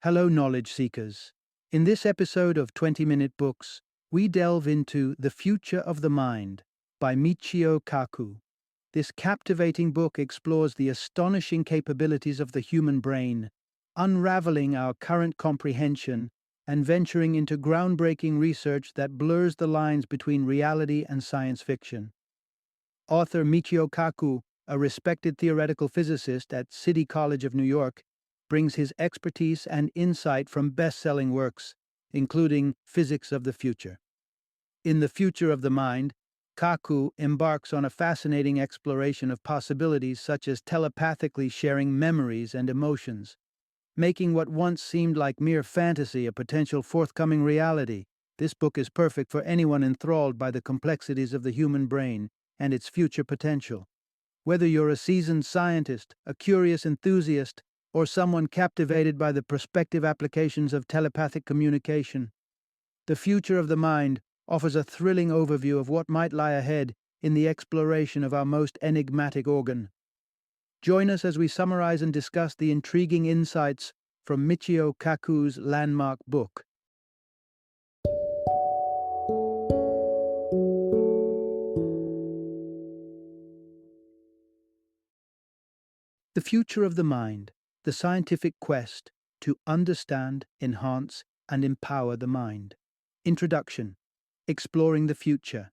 Hello, knowledge seekers. In this episode of 20-Minute Books, we delve into The Future of the Mind by Michio Kaku. This captivating book explores the astonishing capabilities of the human brain, unraveling our current comprehension and venturing into groundbreaking research that blurs the lines between reality and science fiction. Author Michio Kaku, a respected theoretical physicist at City College of New York, brings his expertise and insight from best-selling works, including Physics of the Future. In The Future of the Mind, Kaku embarks on a fascinating exploration of possibilities such as telepathically sharing memories and emotions, making what once seemed like mere fantasy a potential forthcoming reality. This book is perfect for anyone enthralled by the complexities of the human brain and its future potential. Whether you're a seasoned scientist, a curious enthusiast, or someone captivated by the prospective applications of telepathic communication, The Future of the Mind offers a thrilling overview of what might lie ahead in the exploration of our most enigmatic organ. Join us as we summarize and discuss the intriguing insights from Michio Kaku's landmark book. The Future of the Mind, the scientific quest to understand, enhance, and empower the mind. Introduction. Exploring the future.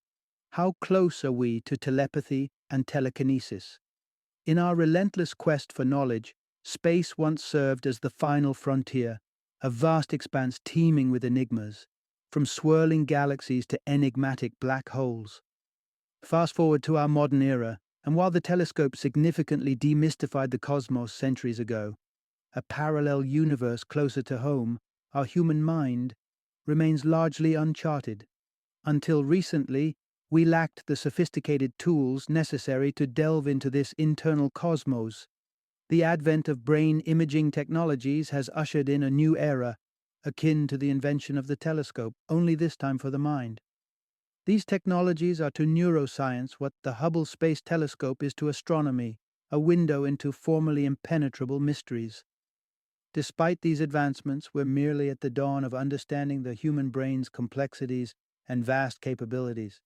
How close are we to telepathy and telekinesis? In our relentless quest for knowledge, space once served as the final frontier, a vast expanse teeming with enigmas, from swirling galaxies to enigmatic black holes. Fast forward to our modern era, and while the telescope significantly demystified the cosmos centuries ago, a parallel universe closer to home, our human mind, remains largely uncharted. Until recently, we lacked the sophisticated tools necessary to delve into this internal cosmos. The advent of brain imaging technologies has ushered in a new era, akin to the invention of the telescope, only this time for the mind. These technologies are to neuroscience what the Hubble Space Telescope is to astronomy, a window into formerly impenetrable mysteries. Despite these advancements, we're merely at the dawn of understanding the human brain's complexities and vast capabilities.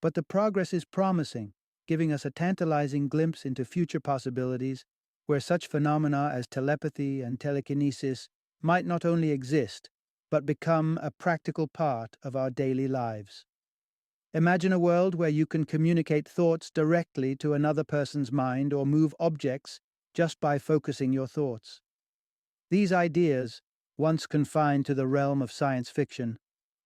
But the progress is promising, giving us a tantalizing glimpse into future possibilities where such phenomena as telepathy and telekinesis might not only exist, but become a practical part of our daily lives. Imagine a world where you can communicate thoughts directly to another person's mind or move objects just by focusing your thoughts. These ideas, once confined to the realm of science fiction,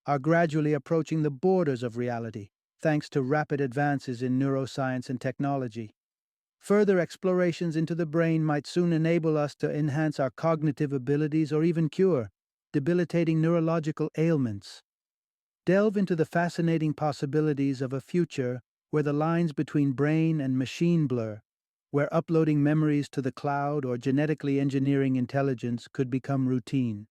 are gradually approaching the borders of reality, thanks to rapid advances in neuroscience and technology. Further explorations into the brain might soon enable us to enhance our cognitive abilities or even cure debilitating neurological ailments. Delve into the fascinating possibilities of a future where the lines between brain and machine blur, where uploading memories to the cloud or genetically engineering intelligence could become routine.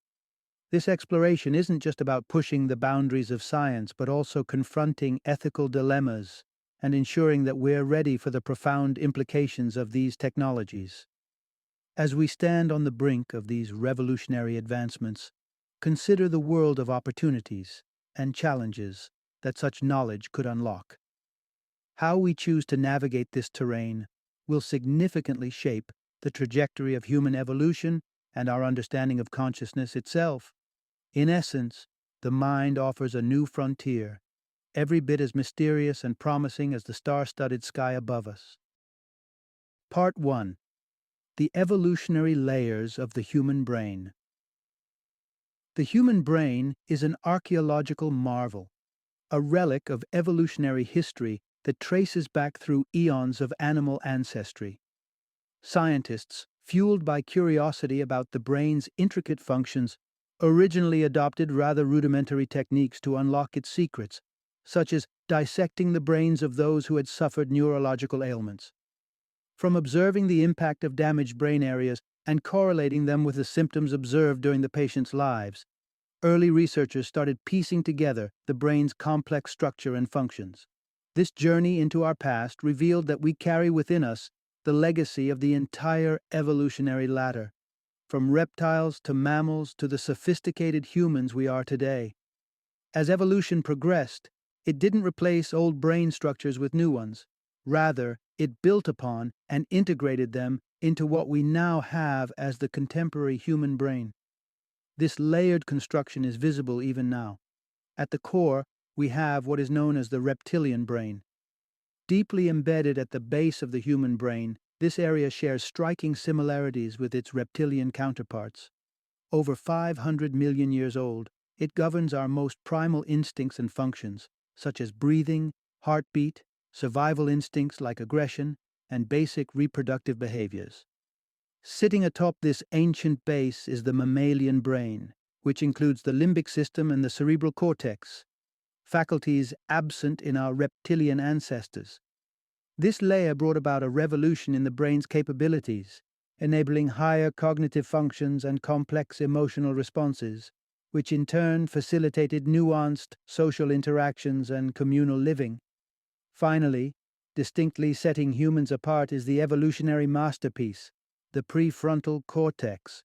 This exploration isn't just about pushing the boundaries of science, but also confronting ethical dilemmas and ensuring that we're ready for the profound implications of these technologies. As we stand on the brink of these revolutionary advancements, consider the world of opportunities and challenges that such knowledge could unlock. How we choose to navigate this terrain will significantly shape the trajectory of human evolution and our understanding of consciousness itself. In essence, the mind offers a new frontier, every bit as mysterious and promising as the star-studded sky above us. Part 1. The evolutionary layers of the human brain. The human brain is an archaeological marvel, a relic of evolutionary history that traces back through eons of animal ancestry. Scientists, fueled by curiosity about the brain's intricate functions, originally adopted rather rudimentary techniques to unlock its secrets, such as dissecting the brains of those who had suffered neurological ailments. From observing the impact of damaged brain areas and correlating them with the symptoms observed during the patient's lives, early researchers started piecing together the brain's complex structure and functions. This journey into our past revealed that we carry within us the legacy of the entire evolutionary ladder. from reptiles to mammals to the sophisticated humans we are today. As evolution progressed, it didn't replace old brain structures with new ones. Rather, it built upon and integrated them into what we now have as the contemporary human brain. This layered construction is visible even now. At the core, we have what is known as the reptilian brain. Deeply embedded at the base of the human brain, this area shares striking similarities with its reptilian counterparts. Over 500 million years old, it governs our most primal instincts and functions, such as breathing, heartbeat, survival instincts like aggression, and basic reproductive behaviors. Sitting atop this ancient base is the mammalian brain, which includes the limbic system and the cerebral cortex, faculties absent in our reptilian ancestors. This layer brought about a revolution in the brain's capabilities, enabling higher cognitive functions and complex emotional responses, which in turn facilitated nuanced social interactions and communal living. Finally, distinctly setting humans apart is the evolutionary masterpiece, the prefrontal cortex.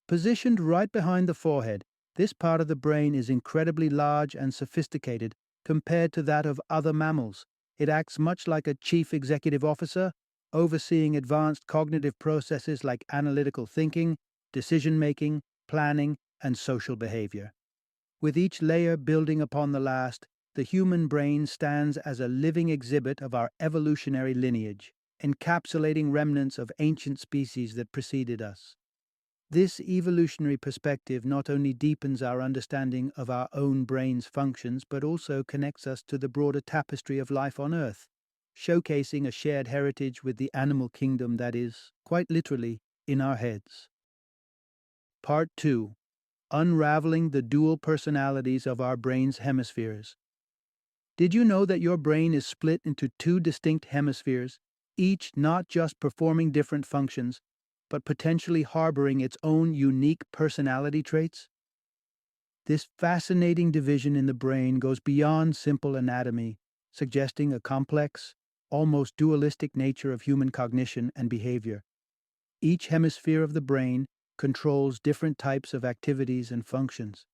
Positioned right behind the forehead, this part of the brain is incredibly large and sophisticated compared to that of other mammals. It acts much like a chief executive officer, overseeing advanced cognitive processes like analytical thinking, decision-making, planning, and social behavior. With each layer building upon the last, the human brain stands as a living exhibit of our evolutionary lineage, encapsulating remnants of ancient species that preceded us. This evolutionary perspective not only deepens our understanding of our own brain's functions but also connects us to the broader tapestry of life on Earth, showcasing a shared heritage with the animal kingdom that is, quite literally, in our heads. Part 2. Unraveling the dual personalities of our brain's hemispheres. Did you know that your brain is split into two distinct hemispheres, each not just performing different functions, but potentially harboring its own unique personality traits? This fascinating division in the brain goes beyond simple anatomy, suggesting a complex, almost dualistic nature of human cognition and behavior. Each hemisphere of the brain controls different types of activities and functions.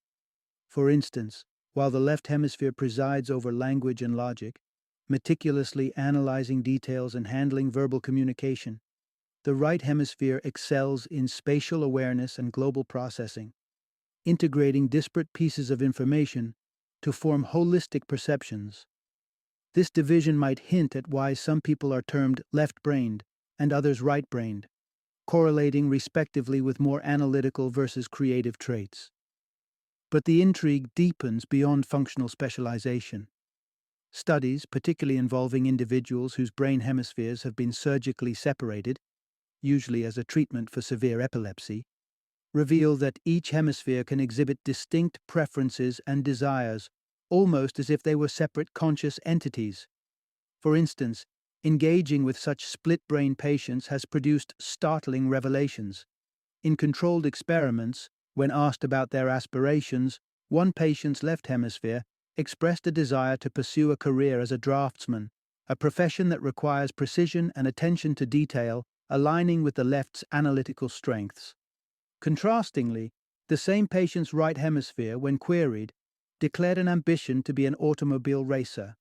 For instance, while the left hemisphere presides over language and logic, meticulously analyzing details and handling verbal communication, the right hemisphere excels in spatial awareness and global processing, integrating disparate pieces of information to form holistic perceptions. This division might hint at why some people are termed left-brained and others right-brained, correlating respectively with more analytical versus creative traits. But the intrigue deepens beyond functional specialization. Studies, particularly involving individuals whose brain hemispheres have been surgically separated, usually as a treatment for severe epilepsy, reveal that each hemisphere can exhibit distinct preferences and desires, almost as if they were separate conscious entities. For instance, engaging with such split-brain patients has produced startling revelations. In controlled experiments, when asked about their aspirations, one patient's left hemisphere expressed a desire to pursue a career as a draftsman, a profession that requires precision and attention to detail, aligning with the left's analytical strengths. Contrastingly, the same patient's right hemisphere, when queried, declared an ambition to be an automobile racer,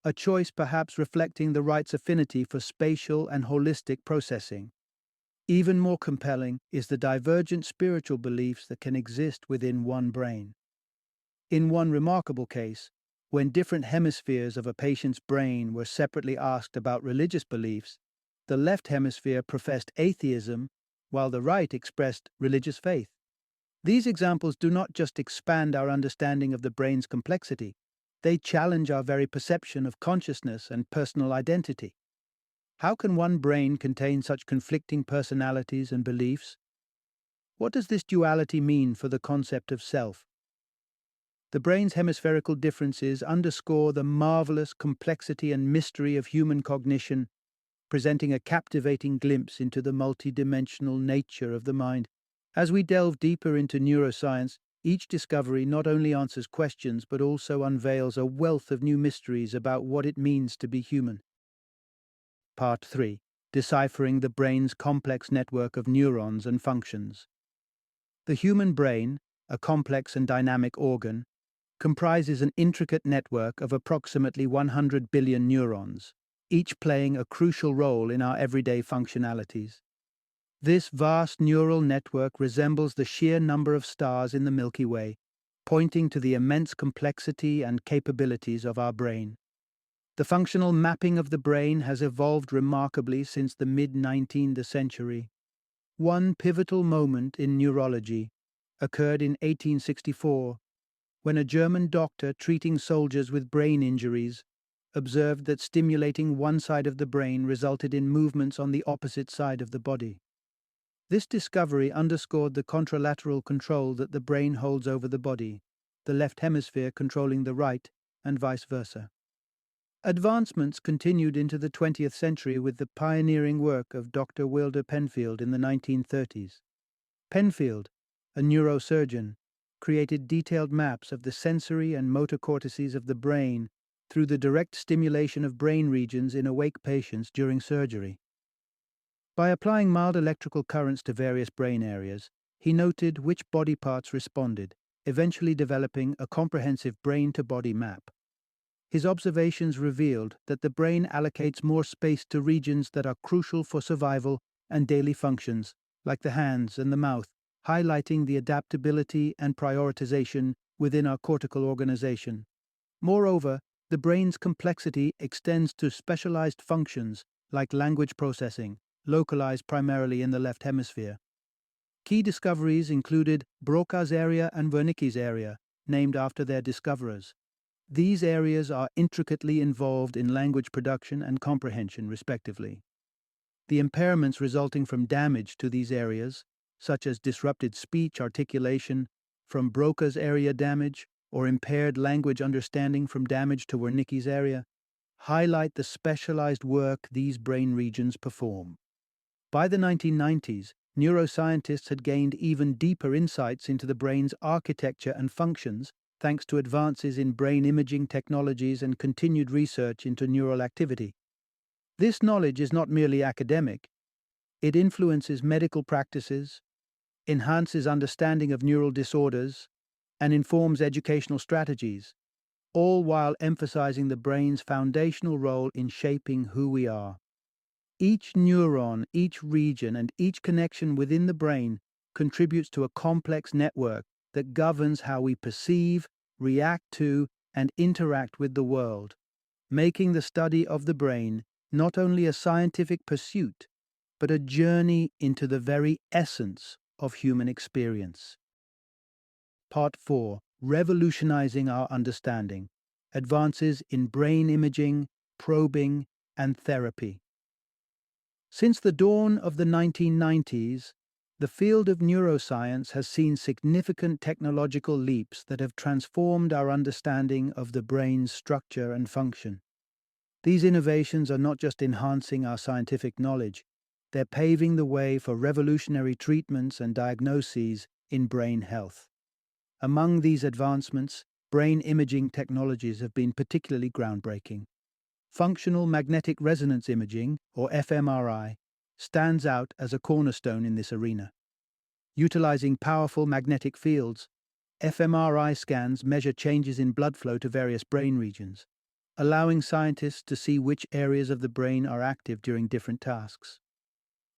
a choice perhaps reflecting the right's affinity for spatial and holistic processing. Even more compelling is the divergent spiritual beliefs that can exist within one brain. In one remarkable case, when different hemispheres of a patient's brain were separately asked about religious beliefs, the left hemisphere professed atheism, while the right expressed religious faith. These examples do not just expand our understanding of the brain's complexity, they challenge our very perception of consciousness and personal identity. How can one brain contain such conflicting personalities and beliefs? What does this duality mean for the concept of self? The brain's hemispherical differences underscore the marvelous complexity and mystery of human cognition, presenting a captivating glimpse into the multidimensional nature of the mind. As we delve deeper into neuroscience, each discovery not only answers questions but also unveils a wealth of new mysteries about what it means to be human. Part 3. Deciphering the brain's complex network of neurons and functions. The human brain, a complex and dynamic organ, comprises an intricate network of approximately 100 billion neurons, each playing a crucial role in our everyday functionalities. This vast neural network resembles the sheer number of stars in the Milky Way, pointing to the immense complexity and capabilities of our brain. The functional mapping of the brain has evolved remarkably since the mid-19th century. One pivotal moment in neurology occurred in 1864 when a German doctor treating soldiers with brain injuries observed that stimulating one side of the brain resulted in movements on the opposite side of the body. This discovery underscored the contralateral control that the brain holds over the body, the left hemisphere controlling the right, and vice versa. Advancements continued into the 20th century with the pioneering work of Dr. Wilder Penfield in the 1930s. Penfield, a neurosurgeon, created detailed maps of the sensory and motor cortices of the brain through the direct stimulation of brain regions in awake patients during surgery. By applying mild electrical currents to various brain areas, he noted which body parts responded, eventually developing a comprehensive brain-to-body map. His observations revealed that the brain allocates more space to regions that are crucial for survival and daily functions, like the hands and the mouth, highlighting the adaptability and prioritization within our cortical organization. Moreover, the brain's complexity extends to specialized functions like language processing, localized primarily in the left hemisphere. Key discoveries included Broca's area and Wernicke's area, named after their discoverers. These areas are intricately involved in language production and comprehension, respectively. The impairments resulting from damage to these areas, such as disrupted speech articulation from Broca's area damage or impaired language understanding from damage to Wernicke's area, highlight the specialized work these brain regions perform. By the 1990s, neuroscientists had gained even deeper insights into the brain's architecture and functions, thanks to advances in brain imaging technologies and continued research into neural activity. This knowledge is not merely academic, it influences medical practices, enhances understanding of neural disorders, and informs educational strategies, all while emphasizing the brain's foundational role in shaping who we are. Each neuron, each region, and each connection within the brain contributes to a complex network that governs how we perceive, react to, and interact with the world, making the study of the brain not only a scientific pursuit, but a journey into the very essence of human experience. Part 4. Revolutionizing our understanding. Advances in brain imaging, probing, and therapy. Since the dawn of the 1990s, the field of neuroscience has seen significant technological leaps that have transformed our understanding of the brain's structure and function. These innovations are not just enhancing our scientific knowledge, they're paving the way for revolutionary treatments and diagnoses in brain health. Among these advancements, brain imaging technologies have been particularly groundbreaking. Functional magnetic resonance imaging, or fMRI, stands out as a cornerstone in this arena. Utilizing powerful magnetic fields, fMRI scans measure changes in blood flow to various brain regions, allowing scientists to see which areas of the brain are active during different tasks.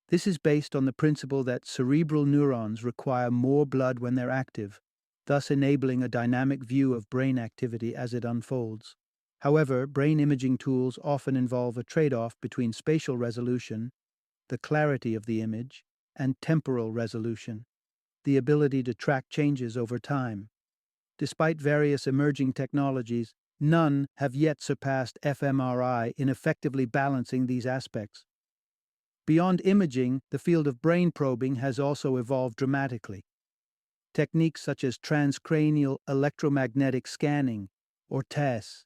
This is based on the principle that cerebral neurons require more blood when they're active, thus enabling a dynamic view of brain activity as it unfolds. However, brain imaging tools often involve a trade-off between spatial resolution, the clarity of the image, and temporal resolution, the ability to track changes over time. Despite various emerging technologies, none have yet surpassed fMRI in effectively balancing these aspects. Beyond imaging, the field of brain probing has also evolved dramatically. Techniques such as transcranial electromagnetic scanning, or TESS,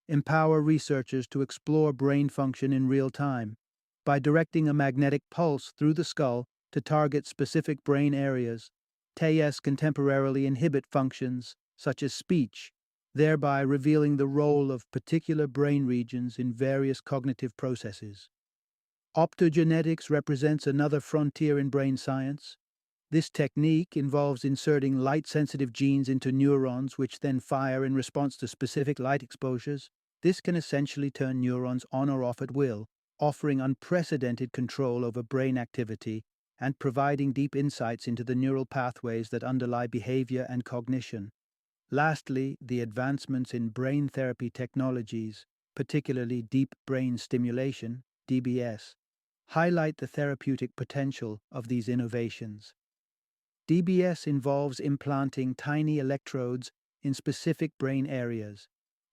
empower researchers to explore brain function in real time. By directing a magnetic pulse through the skull to target specific brain areas, TESS can temporarily inhibit functions such as speech, thereby revealing the role of particular brain regions in various cognitive processes. Optogenetics represents another frontier in brain science. This technique involves inserting light-sensitive genes into neurons which then fire in response to specific light exposures. This can essentially turn neurons on or off at will, offering unprecedented control over brain activity and providing deep insights into the neural pathways that underlie behavior and cognition. Lastly, the advancements in brain therapy technologies, particularly deep brain stimulation, DBS, highlight the therapeutic potential of these innovations. DBS involves implanting tiny electrodes in specific brain areas,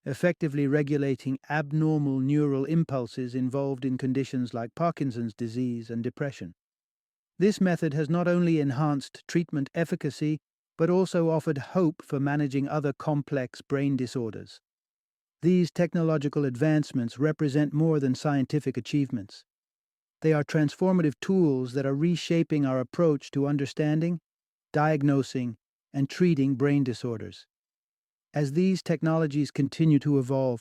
effectively regulating abnormal neural impulses involved in conditions like Parkinson's disease and depression. This method has not only enhanced treatment efficacy, but also offered hope for managing other complex brain disorders. These technological advancements represent more than scientific achievements. They are transformative tools that are reshaping our approach to understanding, diagnosing, and treating brain disorders. As these technologies continue to evolve,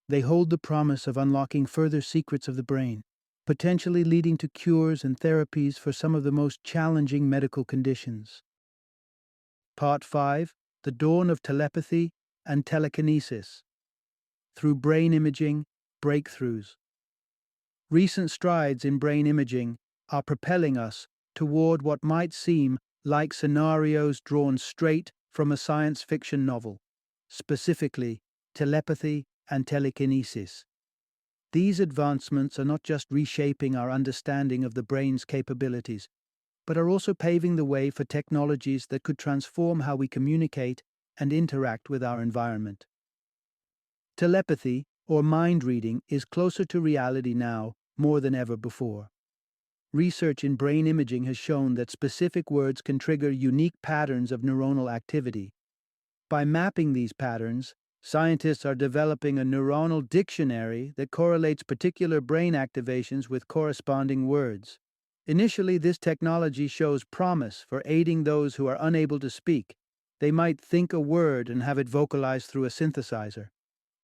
they hold the promise of unlocking further secrets of the brain, potentially leading to cures and therapies for some of the most challenging medical conditions. Part 5: The Dawn of Telepathy and Telekinesis. Through brain imaging, breakthroughs. Recent strides in brain imaging are propelling us toward what might seem like scenarios drawn straight from a science fiction novel, specifically telepathy and telekinesis. These advancements are not just reshaping our understanding of the brain's capabilities, but are also paving the way for technologies that could transform how we communicate and interact with our environment. Telepathy, or mind reading, is closer to reality now more than ever before. Research in brain imaging has shown that specific words can trigger unique patterns of neuronal activity. By mapping these patterns, scientists are developing a neuronal dictionary that correlates particular brain activations with corresponding words. Initially, this technology shows promise for aiding those who are unable to speak. They might think a word and have it vocalized through a synthesizer.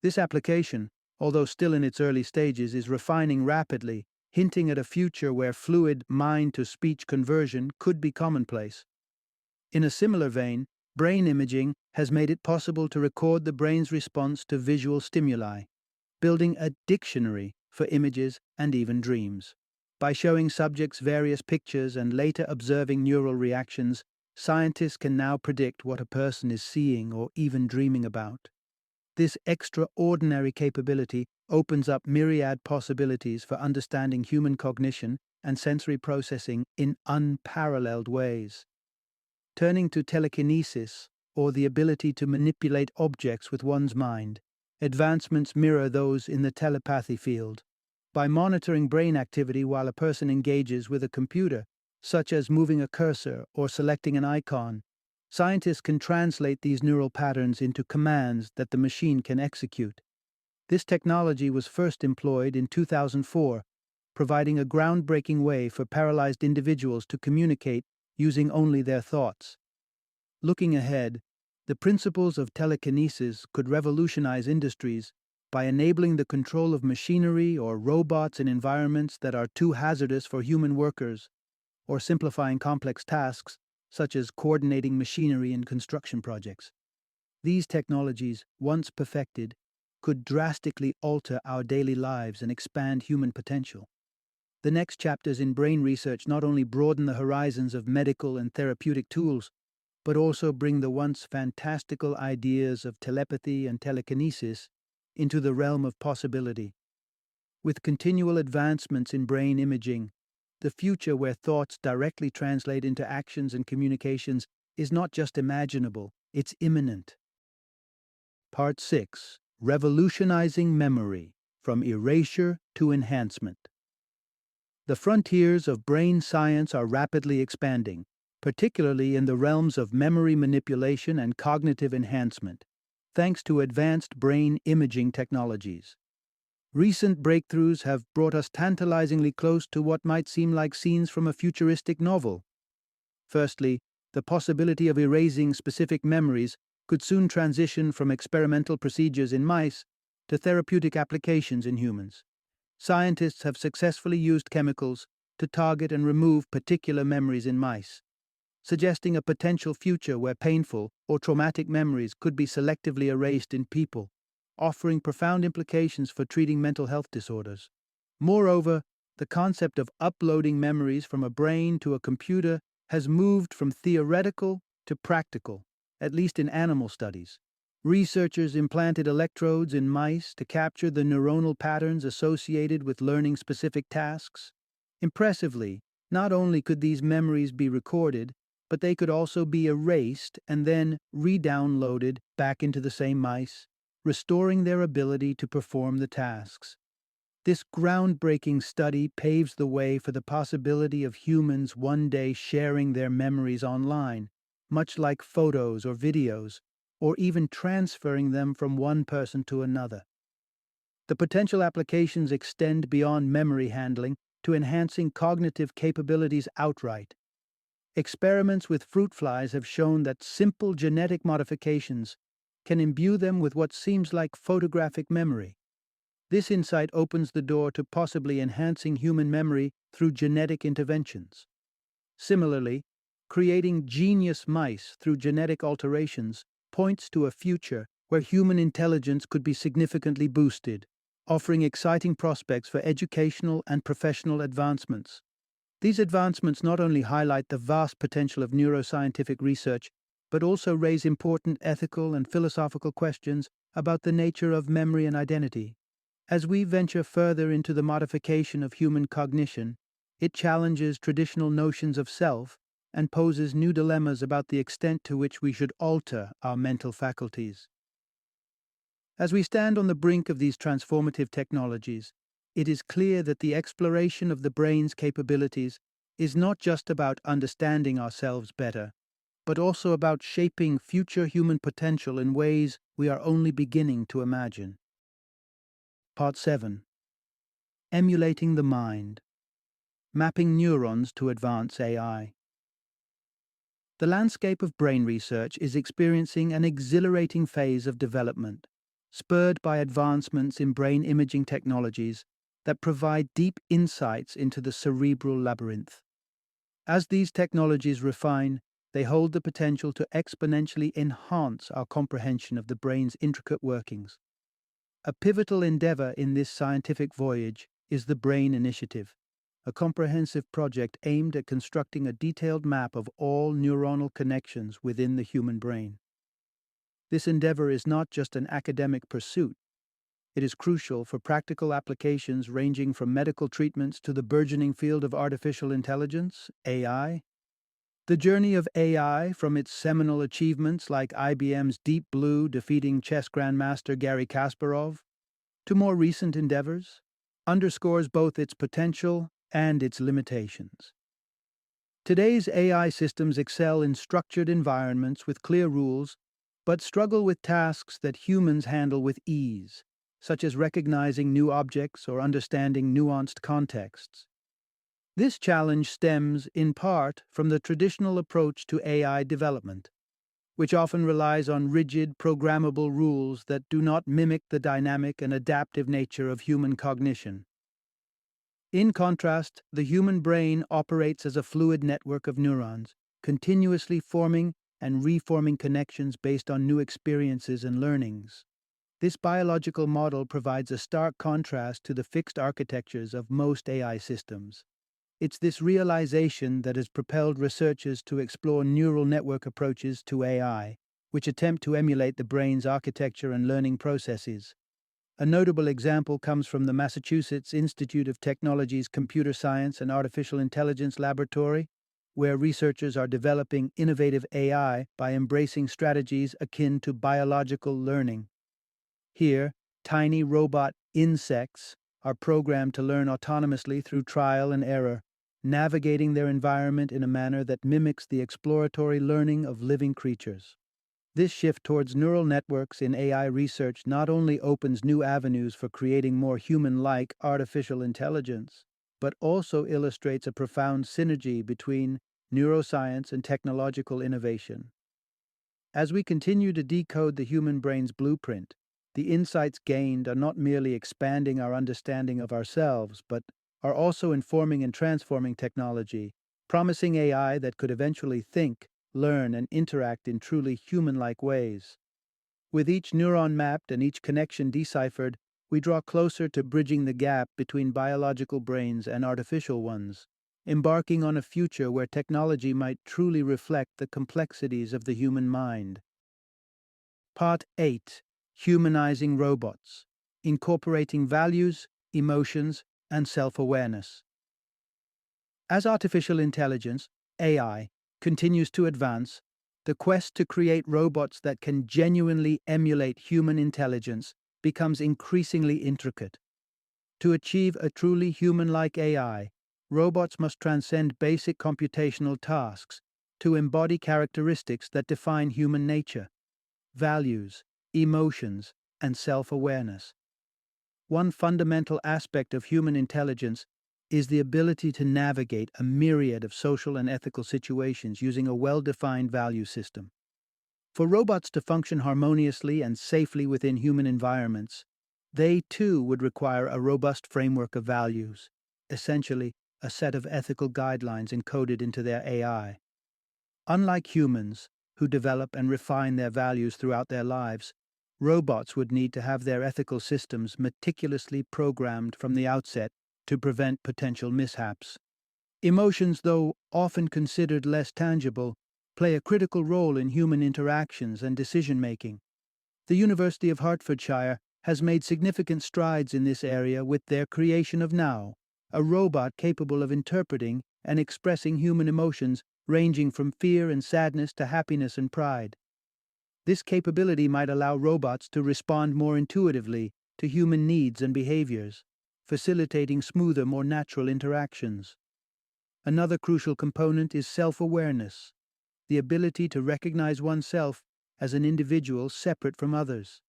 This application, although still in its early stages, is refining rapidly, hinting at a future where fluid mind-to-speech conversion could be commonplace. In a similar vein, brain imaging has made it possible to record the brain's response to visual stimuli, building a dictionary for images and even dreams. By showing subjects various pictures and later observing neural reactions, scientists can now predict what a person is seeing or even dreaming about. This extraordinary capability opens up myriad possibilities for understanding human cognition and sensory processing in unparalleled ways. Turning to telekinesis, or the ability to manipulate objects with one's mind, advancements mirror those in the telepathy field. By monitoring brain activity while a person engages with a computer, such as moving a cursor or selecting an icon, scientists can translate these neural patterns into commands that the machine can execute. This technology was first employed in 2004, providing a groundbreaking way for paralyzed individuals to communicate using only their thoughts. Looking ahead, the principles of telekinesis could revolutionize industries by enabling the control of machinery or robots in environments that are too hazardous for human workers, or simplifying complex tasks such as coordinating machinery in construction projects. These technologies, once perfected, could drastically alter our daily lives and expand human potential. The next chapters in brain research not only broaden the horizons of medical and therapeutic tools, but also bring the once fantastical ideas of telepathy and telekinesis into the realm of possibility. With continual advancements in brain imaging, the future where thoughts directly translate into actions and communications is not just imaginable, it's imminent. Part 6: Revolutionizing Memory, from Erasure to Enhancement. The frontiers of brain science are rapidly expanding, particularly in the realms of memory manipulation and cognitive enhancement, thanks to advanced brain imaging technologies. Recent breakthroughs have brought us tantalizingly close to what might seem like scenes from a futuristic novel. Firstly, the possibility of erasing specific memories could soon transition from experimental procedures in mice to therapeutic applications in humans. Scientists have successfully used chemicals to target and remove particular memories in mice. suggesting a potential future where painful or traumatic memories could be selectively erased in people, offering profound implications for treating mental health disorders. Moreover, the concept of uploading memories from a brain to a computer has moved from theoretical to practical, at least in animal studies. Researchers implanted electrodes in mice to capture the neuronal patterns associated with learning specific tasks. Impressively, not only could these memories be recorded, but they could also be erased and then re-downloaded back into the same mice, restoring their ability to perform the tasks. This groundbreaking study paves the way for the possibility of humans one day sharing their memories online, much like photos or videos, or even transferring them from one person to another. The potential applications extend beyond memory handling to enhancing cognitive capabilities outright. Experiments with fruit flies have shown that simple genetic modifications can imbue them with what seems like photographic memory. This insight opens the door to possibly enhancing human memory through genetic interventions. Similarly, creating genius mice through genetic alterations points to a future where human intelligence could be significantly boosted, offering exciting prospects for educational and professional advancements. These advancements not only highlight the vast potential of neuroscientific research, but also raise important ethical and philosophical questions about the nature of memory and identity. As we venture further into the modification of human cognition, it challenges traditional notions of self and poses new dilemmas about the extent to which we should alter our mental faculties. As we stand on the brink of these transformative technologies, it is clear that the exploration of the brain's capabilities is not just about understanding ourselves better, but also about shaping future human potential in ways we are only beginning to imagine. Part 7. Emulating the mind. Mapping neurons to advance AI. The landscape of brain research is experiencing an exhilarating phase of development, spurred by advancements in brain imaging technologies that provide deep insights into the cerebral labyrinth. As these technologies refine, they hold the potential to exponentially enhance our comprehension of the brain's intricate workings. A pivotal endeavor in this scientific voyage is the Brain Initiative, a comprehensive project aimed at constructing a detailed map of all neuronal connections within the human brain. This endeavor is not just an academic pursuit. It is crucial for practical applications ranging from medical treatments to the burgeoning field of artificial intelligence, AI. The journey of AI, from its seminal achievements like IBM's Deep Blue defeating chess grandmaster Garry Kasparov, to more recent endeavors, underscores both its potential and its limitations. Today's AI systems excel in structured environments with clear rules, but struggle with tasks that humans handle with ease, such as recognizing new objects or understanding nuanced contexts. This challenge stems, in part, from the traditional approach to AI development, which often relies on rigid, programmable rules that do not mimic the dynamic and adaptive nature of human cognition. In contrast, the human brain operates as a fluid network of neurons, continuously forming and reforming connections based on new experiences and learnings. This biological model provides a stark contrast to the fixed architectures of most AI systems. It's this realization that has propelled researchers to explore neural network approaches to AI, which attempt to emulate the brain's architecture and learning processes. A notable example comes from the Massachusetts Institute of Technology's Computer Science and Artificial Intelligence Laboratory, where researchers are developing innovative AI by embracing strategies akin to biological learning. Here, tiny robot insects are programmed to learn autonomously through trial and error, navigating their environment in a manner that mimics the exploratory learning of living creatures. This shift towards neural networks in AI research not only opens new avenues for creating more human-like artificial intelligence, but also illustrates a profound synergy between neuroscience and technological innovation. As we continue to decode the human brain's blueprint, the insights gained are not merely expanding our understanding of ourselves, but are also informing and transforming technology, promising AI that could eventually think, learn, and interact in truly human-like ways. With each neuron mapped and each connection deciphered, we draw closer to bridging the gap between biological brains and artificial ones, embarking on a future where technology might truly reflect the complexities of the human mind. Part 8. Humanizing Robots, Incorporating Values, Emotions, and Self-Awareness. As artificial intelligence, AI, continues to advance, the quest to create robots that can genuinely emulate human intelligence becomes increasingly intricate. To achieve a truly human-like AI, robots must transcend basic computational tasks to embody characteristics that define human nature: values, emotions, and self-awareness. One fundamental aspect of human intelligence is the ability to navigate a myriad of social and ethical situations using a well-defined value system. For robots to function harmoniously and safely within human environments, they too would require a robust framework of values, essentially a set of ethical guidelines encoded into their AI. Unlike humans, who develop and refine their values throughout their lives, robots would need to have their ethical systems meticulously programmed from the outset to prevent potential mishaps. Emotions, though often considered less tangible, play a critical role in human interactions and decision-making. The University of Hertfordshire has made significant strides in this area with their creation of Now, a robot capable of interpreting and expressing human emotions ranging from fear and sadness to happiness and pride. This capability might allow robots to respond more intuitively to human needs and behaviors, facilitating smoother, more natural interactions. Another crucial component is self-awareness, the ability to recognize oneself as an individual separate from others.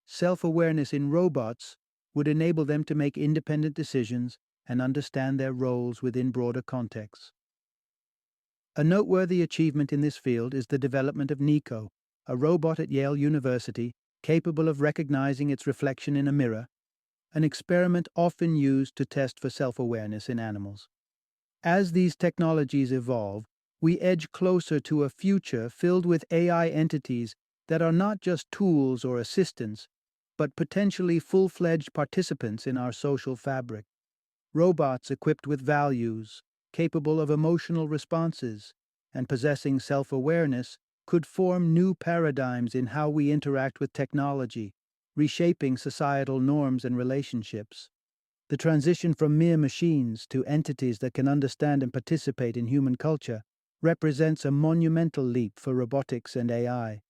Self-awareness in robots would enable them to make independent decisions and understand their roles within broader contexts. A noteworthy achievement in this field is the development of Nico, a robot at Yale University capable of recognizing its reflection in a mirror, an experiment often used to test for self-awareness in animals. As these technologies evolve, we edge closer to a future filled with AI entities that are not just tools or assistants, but potentially full-fledged participants in our social fabric. Robots equipped with values, capable of emotional responses, and possessing self-awareness could form new paradigms in how we interact with technology, reshaping societal norms and relationships. The transition from mere machines to entities that can understand and participate in human culture represents a monumental leap for robotics and AI.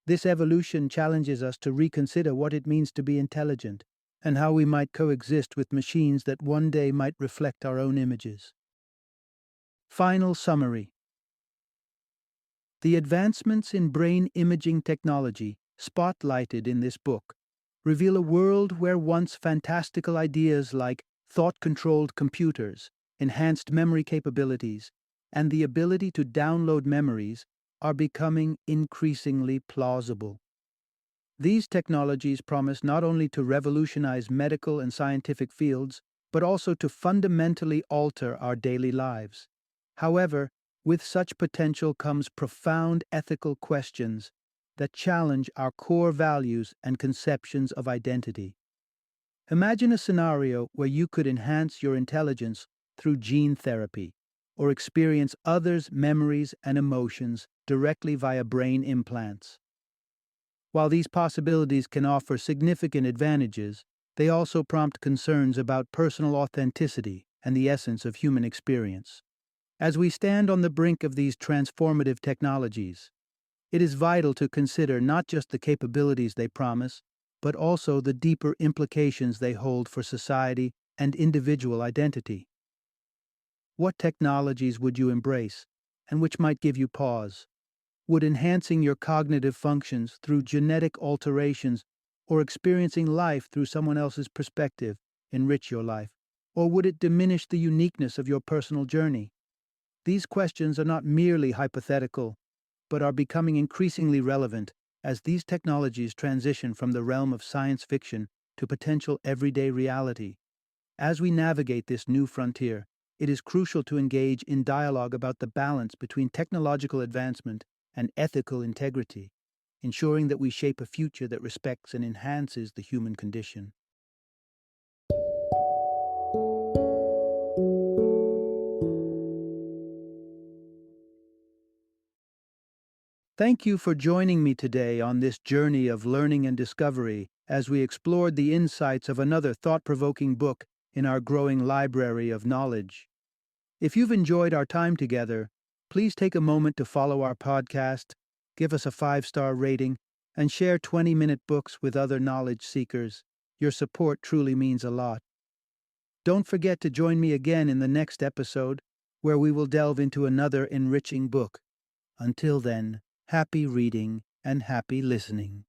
This evolution challenges us to reconsider what it means to be intelligent and how we might coexist with machines that one day might reflect our own images. Final summary. The advancements in brain imaging technology, spotlighted in this book, reveal a world where once fantastical ideas like thought-controlled computers, enhanced memory capabilities, and the ability to download memories are becoming increasingly plausible. These technologies promise not only to revolutionize medical and scientific fields, but also to fundamentally alter our daily lives. However, with such potential comes profound ethical questions that challenge our core values and conceptions of identity. Imagine a scenario where you could enhance your intelligence through gene therapy, or experience others' memories and emotions directly via brain implants. While these possibilities can offer significant advantages, they also prompt concerns about personal authenticity and the essence of human experience. As we stand on the brink of these transformative technologies, it is vital to consider not just the capabilities they promise, but also the deeper implications they hold for society and individual identity. What technologies would you embrace, and which might give you pause? Would enhancing your cognitive functions through genetic alterations or experiencing life through someone else's perspective enrich your life? Or would it diminish the uniqueness of your personal journey? These questions are not merely hypothetical, but are becoming increasingly relevant as these technologies transition from the realm of science fiction to potential everyday reality. As we navigate this new frontier, it is crucial to engage in dialogue about the balance between technological advancement and ethical integrity, ensuring that we shape a future that respects and enhances the human condition. Thank you for joining me today on this journey of learning and discovery as we explored the insights of another thought-provoking book in our growing library of knowledge. If you've enjoyed our time together, please take a moment to follow our podcast, give us a 5-star rating, and share 20-minute books with other knowledge seekers. Your support truly means a lot. Don't forget to join me again in the next episode, where we will delve into another enriching book. Until then, happy reading and happy listening.